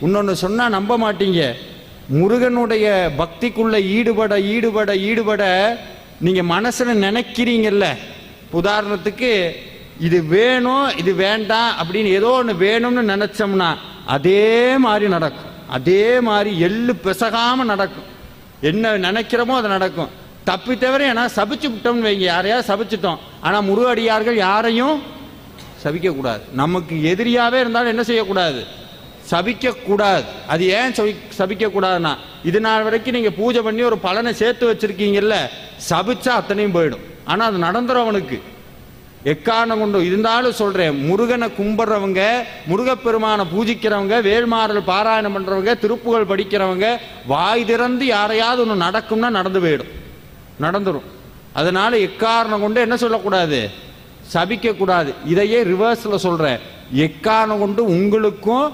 இன்னொன்று சொன்னால் நம்ப மாட்டீங்க. முருகனுடைய பக்திக்குள்ள ஈடுபட ஈடுபட ஈடுபட நீங்கள் மனசில் நினைக்கிறீங்கல்ல. உதாரணத்துக்கு இது வேணும் இது வேண்டாம் அப்படின்னு ஏதோ ஒன்று வேணும்னு நினச்சோம்னா அதே மாதிரி நடக்கும். அதே மாதிரி எள்ளு பிசகாமல் நடக்கும். என்ன நினைக்கிறோமோ அது நடக்கும். தப்பி தவிர ஏன்னா சபிச்சு விட்டோம்னு வைங்க, யாரையாவது சபிச்சிட்டோம். ஆனால் முருகடியார்கள் யாரையும் சபிக்கக்கூடாது. நமக்கு எதிரியாகவே இருந்தாலும் என்ன செய்யக்கூடாது? சபிக்கக்கூடாது. அது ஏன் சபிக்கக்கூடாதுன்னா, இது நாள் வரைக்கும் நீங்கள் பூஜை பண்ணி ஒரு பலனை சேர்த்து வச்சிருக்கீங்கல்ல, சபிச்சா அத்தனையும் போயிடும். ஆனால் அது நடந்துடும் அவனுக்கு. எக்காரணம் கொண்டு இருந்தாலும் சொல்றேன், முருகனை கும்பிட்றவங்க, முருகப்பெருமானை பூஜிக்கிறவங்க, வேல்மாறல் பாராயணம் பண்றவங்க, திருப்புகழ் படிக்கிறவங்க வாய் திறந்து யாரையாவது ஒன்று நடக்கும்னா நடந்து போயிடும், நடந்துடும். அதனால எக்காரணம் கொண்டு என்ன சொல்லக்கூடாது? சபிக்க கூடாது. இதையே ரிவர்ஸ்ல சொல்றேன், எக்காரணம் கொண்டு உங்களுக்கும்